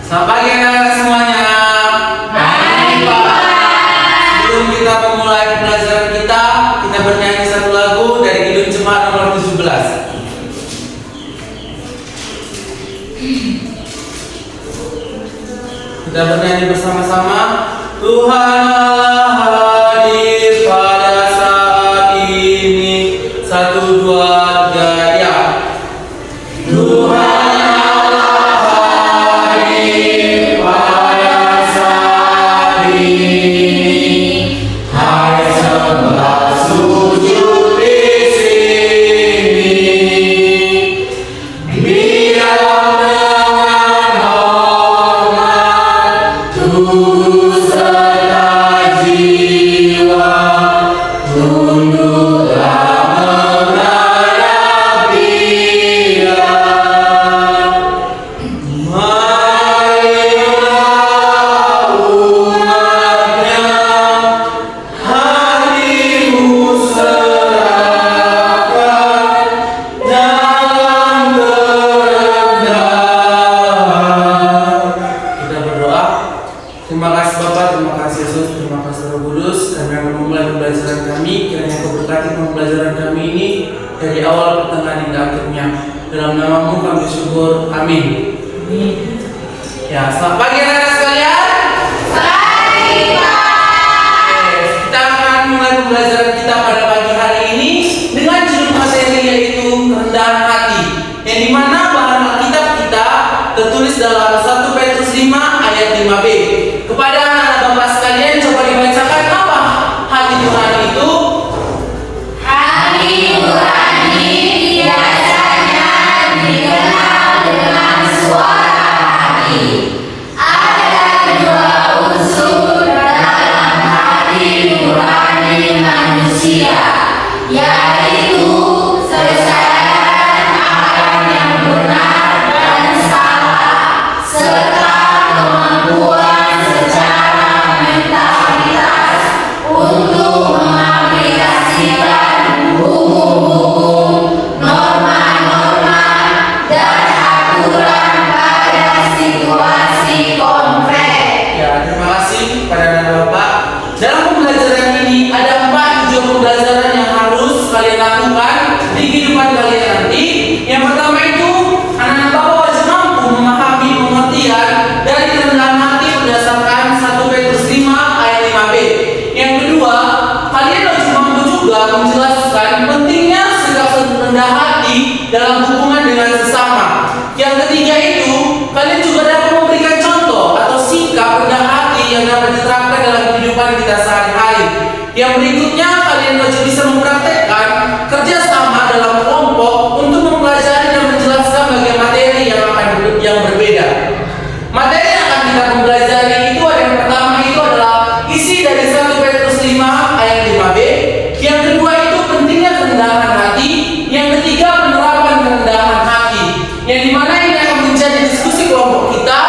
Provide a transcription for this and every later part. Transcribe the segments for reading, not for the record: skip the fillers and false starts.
Selamat pagi anak-anak semuanya. Hai Pak. Sebelum kita memulai pembelajaran kita bernyanyi satu lagu dari Kidung Jemaat nomor 17. Kita bernyanyi bersama-sama. Tuhan Allah hadir pada saat ini. 1, 2, 3, ya. Tuhan Allah hadir pada saat ini. Hai sembah sujud di sini. Biar dengan hormat tubuh serta jiwa tunduklah menghadap Dia. Marilah umatnya hatimu serahkan dalam kerendahan. Kita berdoa. Terima kasih Bapak, terima kasih Yesus, terima kasih Roh Kudus karena akan memulai pembelajaran kami. Kiranya Kau berkati pembelajaran kami ini dari awal, pertengahan hingga akhirnya. Dalam nama-Mu kami bersyukur. Amin. Ya, selamat pagi anak-anak sekalian. Pagi Pak. Kita akan mulai pembelajaran kita pada pagi hari ini dengan judul materi yaitu kerendahan hati. Yang dimana bahan Alkitab kita tertulis dalam 1 Petrus 5 ayat 5b. Kepada anak-anak Bapak sekalian coba dibacakan apa hati nurani itu? Hati nurani biasanya dikenal dengan suara hati. Ada 2 unsur dalam hati nurani manusia, yaitu kesadaran akan yang benar dan salah, serta kemampuan secara mentalitas untuk mengaplikasikan hukum-hukum, norma-norma, dan aturan pada situasi konkret. Ya, terima kasih pada anak Bapak. Dalam pembelajaran ini ada 4 tujuan pembelajaran yang harus kalian lakukan di kehidupan kalian nanti. Yang pertama itu, anak-anak Bapak wajib mampu memahami pengertian dari kerendahan hati berdasarkan 1 Petrus 5 ayat 5b. Yang kedua, kalian wajib mampu juga menjelaskan pentingnya sikap rendah hati dalam hubungan dengan sesama. Yang ketiga itu, kalian juga dapat memberikan contoh atau sikap rendah hati yang dapat diterapkan dalam kehidupan kita sehari-hari. Yang berikutnya, kalian wajib bisa mempraktekkan kerjasama dalam kelompok untuk mempelajari dan menjelaskan bagian materi yang berbeda. Materi yang akan kita pelajari itu ada yang pertama itu adalah isi dari 1 Petrus 5 ayat 5b. Yang kedua itu pentingnya kerendahan hati. Yang ketiga penerapan kerendahan hati. Yang dimana ini akan menjadi diskusi kelompok kita.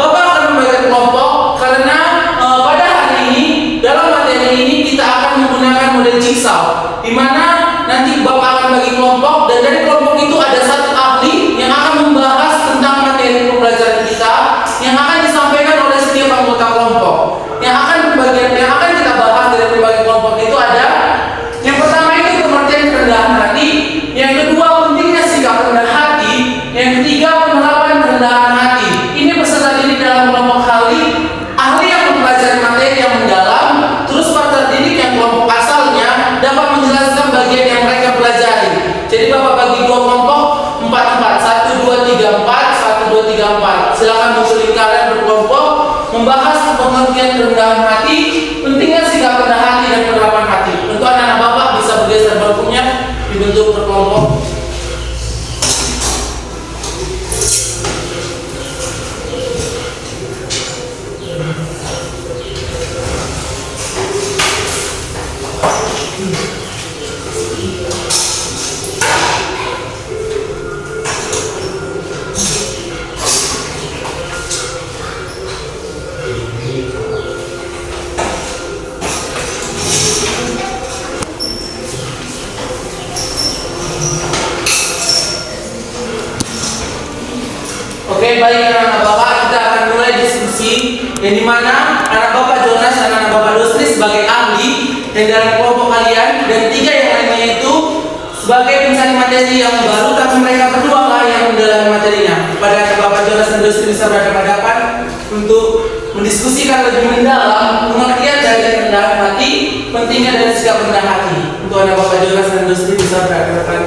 Bapak akan membagi kelompok karena pada hari ini dalam materi ini kita akan menggunakan model jigsaw, dimana nanti Bapak akan bagi kelompok dan dari kelompok itu ada satu ahli yang akan membahas tentang materi pembelajaran kita yang akan disampaikan oleh setiap anggota kelompok. Yang akan kita bahas dari berbagai kelompok itu ada yang pertama itu pengertian kerendahan hati, yang kedua pentingnya sikap rendah hati, yang ketiga penerapan kerendahan hati. Ini peserta didik dalam kelompok ahli yang mempelajari materi yang mendalam, terus peserta didik yang kelompok asalnya dapat menjelaskan bagian yang mereka pelajari. Jadi Bapak bagi 2 kelompok 4-4, 1, 2, 3, 4, 1, 2, 3, 4. Silakan musuhin kalian berkelompok membahas pengertian kerendahan hati, pentingnya sikap rendah hati dan penerapan hati. Tentu anak-anak Bapak bisa bergeser bangkunya dibentuk berkelompok. Oke, baik anak-anak Bapak, kita akan mulai yang dimana anak Bapak Jonas dan anak Bapak Dosri sebagai ahli dan dalam kelompok kalian, dan 3 yang lainnya itu sebagai pencari materi yang baru, tapi mereka berdua lah yang mendalami materinya. Pada anak Bapak Jonas dan Dosri bisa berhadapan untuk mendiskusikan lebih mendalam pengertian dari kerendahan hati, pentingnya dari sikap rendah hati. Untuk anak Bapak Jonas dan Dosri bisa berhadapan.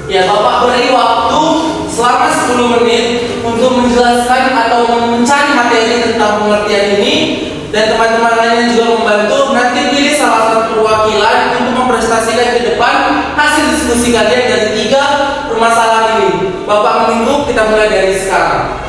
Ya, Bapak beri waktu selama 10 menit untuk menjelaskan atau mencari materi tentang pengertian ini, dan teman-teman lainnya juga membantu. Nanti pilih salah satu perwakilan untuk mempresentasikan ke depan hasil diskusi kalian dari 3 permasalahan ini. Bapak menunggu, kita mulai dari sekarang.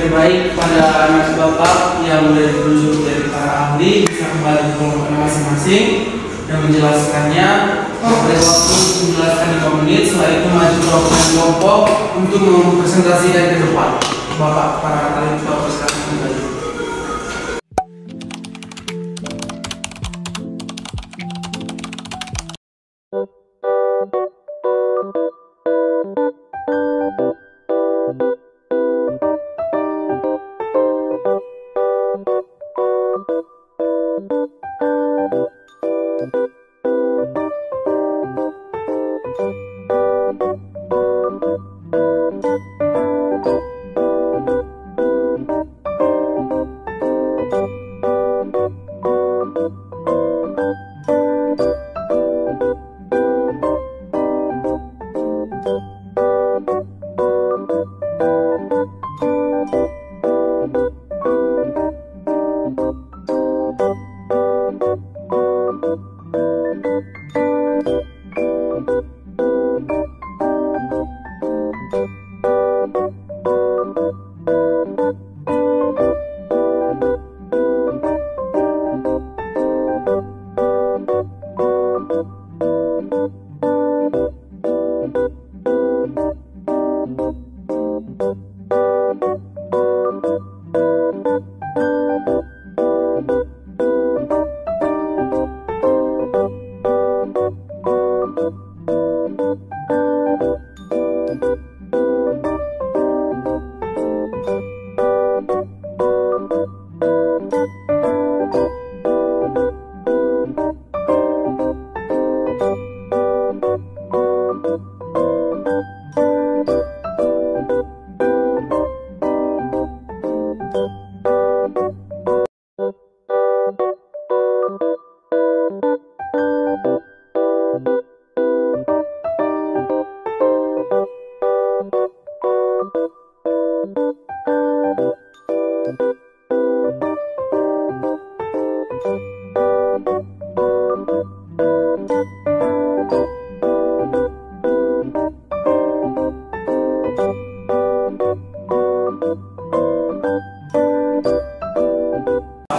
Oke, baik, pada anak Bapak yang sudah ditunjuk dari para ahli bisa kembali ke kelompok masing-masing dan menjelaskannya. Beri waktu menjelaskan 5 menit. Setelah itu maju ke kelompok untuk mempresentasikan ke depan. Bapak para ahli Bapak silakan kembali.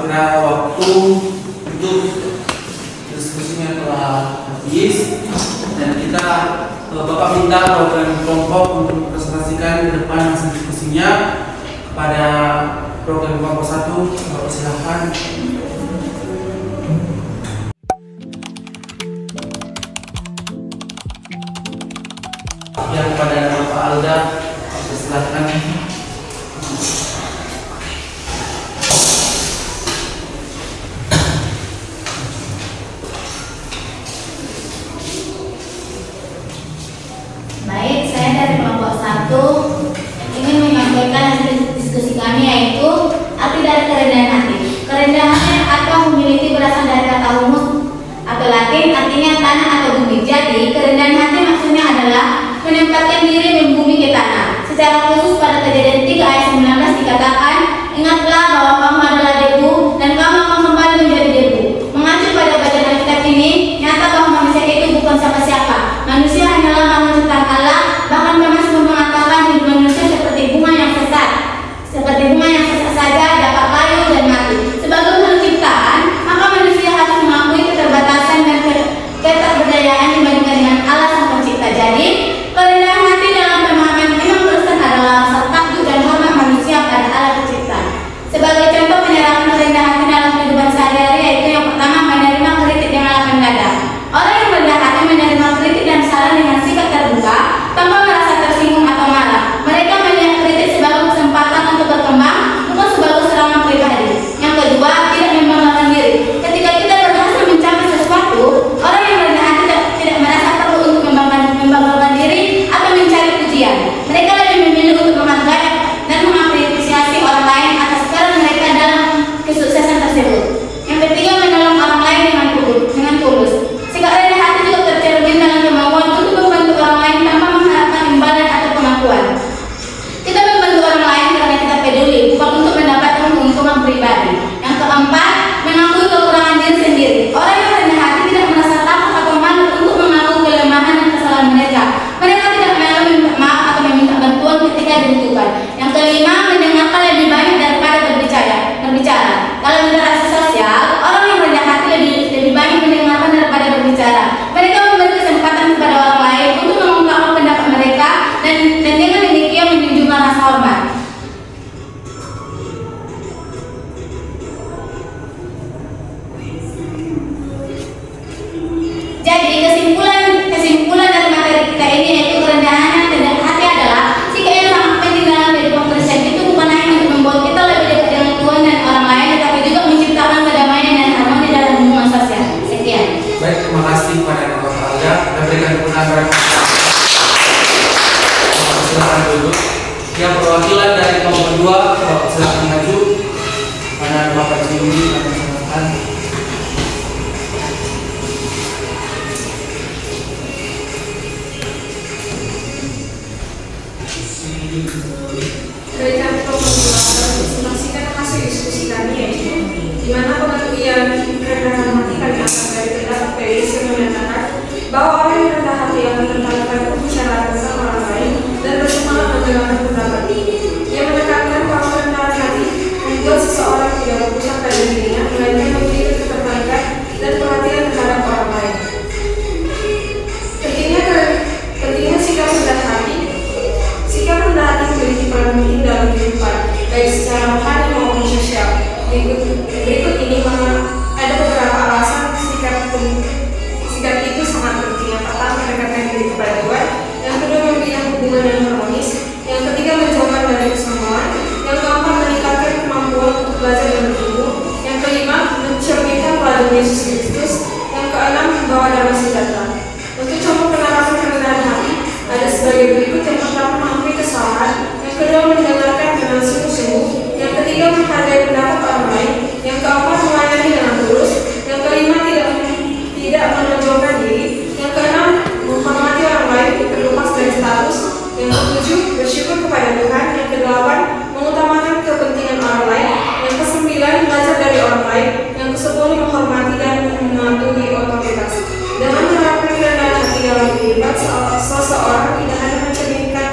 Kira waktu untuk diskusinya telah habis dan kita Bapak minta program kelompok untuk mempresentasikan ke depan hasil diskusinya kepada program kelompok 1. Bapak silakan. Ya, kepada Bapak Alda, silakan. Baik, saya dari kelompok 1 ingin menyampaikan hasil diskusi kami, yaitu arti dari kerendahan hati. Kerendahan atau humility berasal dari kata humus atau Latin, artinya tanah atau bumi. Jadi kerendahan hati maksudnya adalah menempatkan diri membumi ke tanah. Secara khusus pada Kejadian 3 ayat 19 dikatakan, ingatlah bahwa kamu adalah debu dan kamu akan kembali menjadi debu. Mengacu pada bacaan Alkitab ini, nyata bahwa manusia itu bukan siapa-siapa. Manusia hanyalah makhluk ciptaan Allah. Bahkan Mazmur mengatakan hidup manusia seperti bunga yang sesat. Seperti bunga yang sesat saja, dapat layu dan mati. Sebagai makhluk ciptaan, maka manusia harus mengakui keterbatasan dan keterberdayaan dibandingkan dengan Allah Sang Pencipta. Jadi, kerendahan hati dalam pemahaman Imam Kristen adalah rasa takut dan hormat manusia pada Allah Pencipta. Sebagai contoh penyerahan kerendahan hati dalam kehidupan silakan maju. Mana Bapak Jimmy akan silakan. Dari kami pembuatan mensimulasikan hasil diskusi kami yaitu di mana pengertian kerendahan hati kami akan dari pendapat PIS yang menyatakan bahwa orang yang rendah hati yang menentangkan pembicaraan tentang orang lain dan bersemangat mendengarkan pendapat ini. Ia menekankan bahwa kerendahan hati membuat seseorang tidak berpusat pada dirinya, melainkan memiliki ketertarikan dan perhatian terhadap orang lain. Pentingnya sikap rendah hati. Sikap rendah hati memiliki peran penting dalam kehidupan, baik secara rohani maupun sosial. Berikut ini ada beberapa alasan sikap itu sangat penting. Yang pertama, mendekatkan diri kepada Tuhan. Yang kedua, membina hubungan yang harmonis. Yang ketiga, menjauhkan dari kesombongan. Yang keempat, meningkatkan kemampuan untuk belajar dan bertumbuh. Yang kelima, mencerminkan teladan Yesus Kristus. Yang keenam, membawa damai sejahtera. Untuk contoh penerapan kerendahan hati ada sebagai berikut. Yang pertama, mengakui kesalahan. Yang kedua, mendengarkan dengan sungguh-sungguh. Yang ketiga, menghargai pendapat orang lain. Yang keempat, melayani dengan tulus. Yang kelima, tidak menonjolkan diri. Yang keenam, menghormati orang lain terlepas dari status. Yang ketujuh, bersyukur kepada Tuhan. Yang kedelapan, mengutamakan kepentingan orang lain. Yang kesembilan, belajar dari orang lain. Yang kesepuluh, menghormati dan mematuhi otoritas. Dengan menerapkan kerendahan hati dalam kehidupan seseorang tidak hanya mencerminkan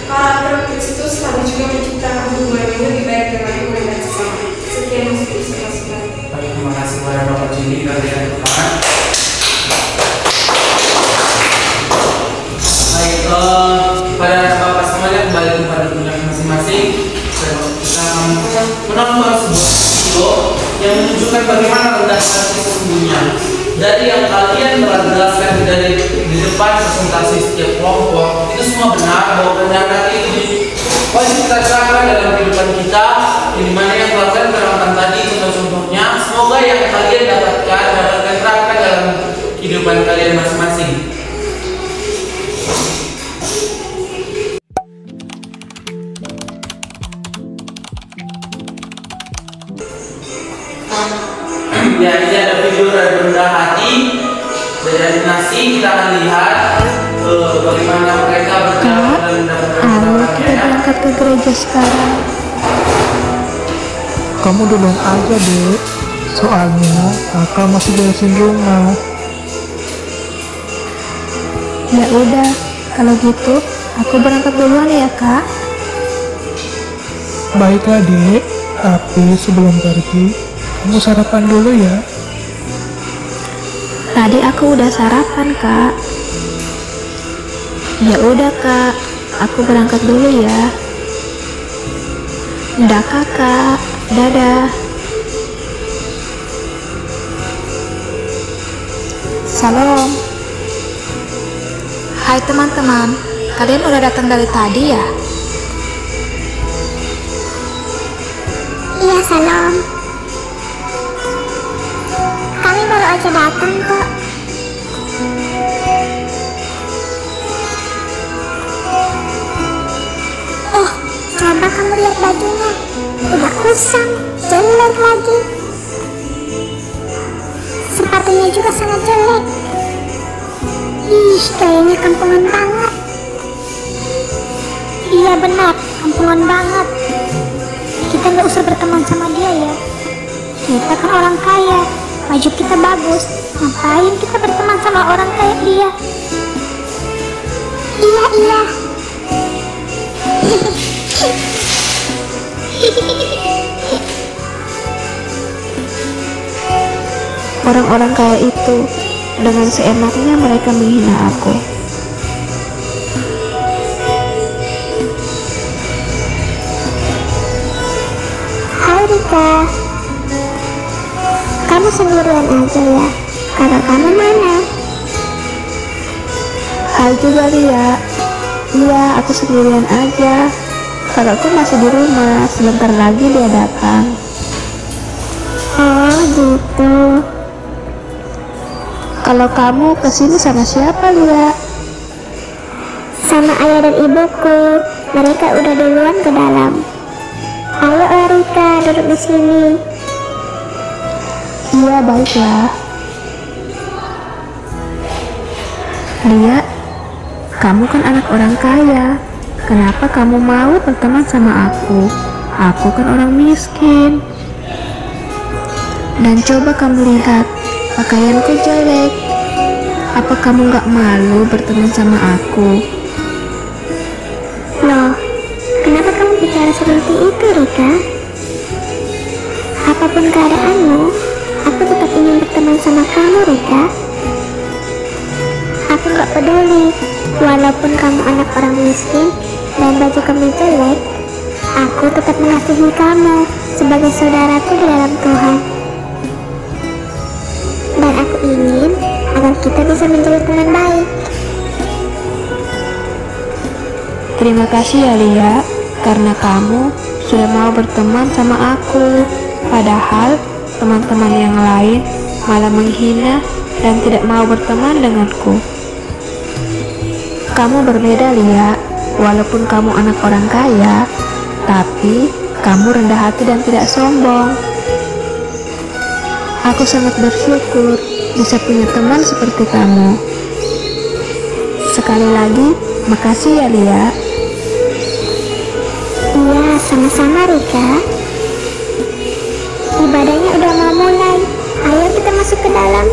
karakter Kristus, tapi juga menciptakan hubungan yang lebih baik dengan Tuhan dan sesama. Sekian yang bisa saya sampaikan. Baik, terima kasih kepada Bapak Jimmy kalian pertama. Baik, pada Bapak semuanya kembali kepada dunia masing-masing. Kita akan menonton sebuah video yang menunjukkan bagaimana rendah hati sesungguhnya. Dari yang kalian telah jelaskan dari di depan presentasi setiap kelompok, itu semua benar bahwa kerendahan hati itu wajib kita terapkan dalam kehidupan kita. Di mana yang telah kalian terangkan tadi contoh-contohnya, semoga yang kalian dapatkan terapkan dalam kehidupan kalian masing-masing. Ya, ini ada video dari rendah hati dari animasi. Kita akan lihat bagaimana mereka berjalan dan mendapatkan kita berangkat ke gereja sekarang. Kamu duluan aja, Dek. Soalnya kakak masih beresin rumah. Ya udah, kalau gitu aku berangkat duluan ya, Kak. Baiklah, Dek. Tapi sebelum pergi, kamu sarapan dulu ya. Tadi aku udah sarapan, Kak. Ya udah, Kak. Aku berangkat dulu ya. Udah, Kakak. Dadah. Salam. Hai teman-teman. Kalian udah datang dari tadi ya? Iya, salam. Kami baru aja datang kok. Coba kamu lihat bajunya. Udah kusam, jelek lagi. Sepatunya juga sangat jelek. Ih, kayaknya kampungan banget. Iya benar, kampungan banget. Kita nggak usah berteman sama dia ya. Kita kan orang kaya, baju kita bagus. Ngapain kita berteman sama orang kayak dia? Iya. Orang-orang kaya itu dengan seenaknya mereka menghina aku. Hai Rika, kamu sendirian aja ya? Kakak kamu mana? Hai juga Lia. Iya, aku sendirian aja. Kakakku masih di rumah, sebentar lagi dia datang. Oh gitu. Kalau kamu kesini sama siapa, Lia? Sama ayah dan ibuku. Mereka udah duluan ke dalam. Ayo Rika, duduk di sini. Iya, baiklah. Lia, kamu kan anak orang kaya. Kenapa kamu mau berteman sama aku? Aku kan orang miskin. Dan coba kamu lihat, pakaianku jelek. Apa kamu gak malu berteman sama aku? Loh, kenapa kamu bicara seperti itu, Rika? Apapun keadaanmu, aku tetap ingin berteman sama kamu, Rika. Aku gak peduli, walaupun kamu anak orang miskin dan baju kamu jelek, aku tetap mengasihi kamu sebagai saudaraku di dalam Tuhan. Dan aku ingin agar kita bisa menjadi teman baik. Terima kasih ya Lia, karena kamu sudah mau berteman sama aku. Padahal teman-teman yang lain malah menghina dan tidak mau berteman denganku. Kamu berbeda Lia, walaupun kamu anak orang kaya, tapi kamu rendah hati dan tidak sombong. Aku sangat bersyukur bisa punya teman seperti kamu. Sekali lagi, makasih ya Lia. Iya, sama-sama Rika. Ibadahnya udah mau mulai. Ayo kita masuk ke dalam.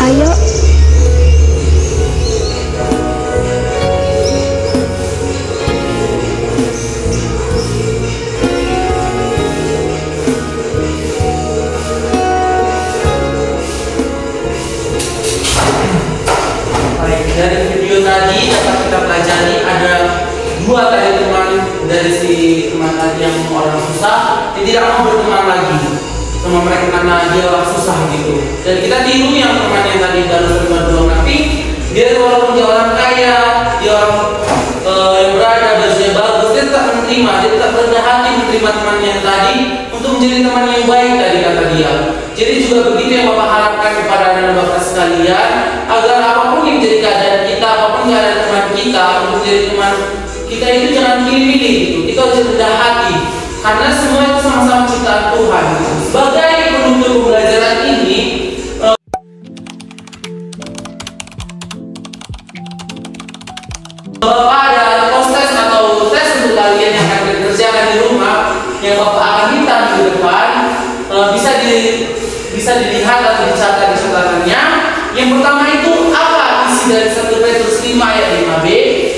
Ayo. Dari video tadi dapat kita pelajari ada dua tadi teman dari si teman tadi yang orang susah, dia tidak mau berteman lagi sama mereka karena dia orang susah gitu. Dan kita tiru yang teman yang tadi baru berdua tapi dia walaupun dia orang kaya, dia orang yang berada bajunya bagus, dia tetap menerima, dia tetap rendah hati menerima teman yang tadi untuk menjadi teman yang baik tadi kata dia. Jadi juga begitu yang Bapak harapkan kepada anak Bapak sekalian, agar apapun yang jadi keadaan kita, apapun keadaan teman kita, untuk jadi teman kita itu jangan pilih-pilih gitu. Kita harus rendah hati, karena semua itu sama-sama ciptaan Tuhan. Sebagai penutup pembelajaran ini, Bapak ada tes atau tes untuk kalian yang akan dikerjakan di rumah, yang Bapak akan minta minggu depan, bisa dilihat atau dicatat di catatannya. Yang pertama itu apa isi dari 1 Petrus 5 ayat 5b.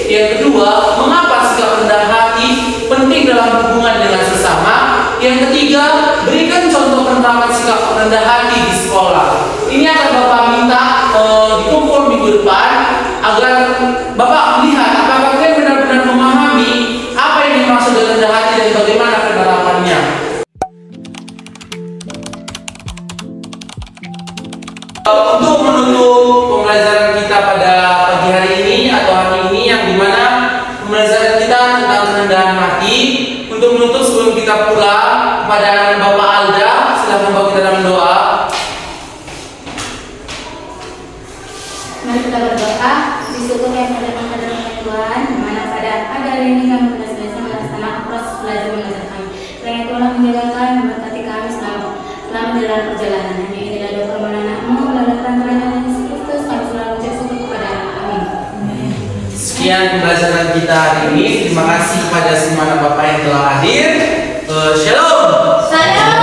Yang kedua, mengapa sikap rendah hati penting dalam hubungan dengan sesama. Yang ketiga, berikan contoh penerapan sikap rendah hati di sekolah. Ini akan Bapak minta dikumpul minggu depan agar Bapak melihat apakah kalian benar-benar memahami apa yang dimaksud dengan rendah hati dan bagaimana penerapannya. Untuk menutup pembelajaran kita pada pagi hari ini atau hari ini yang dimana pembelajaran kita tentang kerendahan hati, untuk menutup sebelum kita pulang kepada Bapak Alda, silakan bawa kita dalam doa. Mari kita berdoa. Bersyukur yang mendatangkan hadirat Tuhan, dimana pada pagi hari ini kami sudah selesai melaksanakan proses belajar mengajar kami. Kiranya Tuhan menjaga kami, memberkati kami selama di dalam perjalanan. Hanya inilah doa kami anakmu, melalui perantaraan Yesus Kristus, kami selalu mengucap syukur kepada Amin. Sekian pembelajaran kita hari ini. Terima kasih kepada semua anak Bapak yang telah hadir. Shalom. Salam.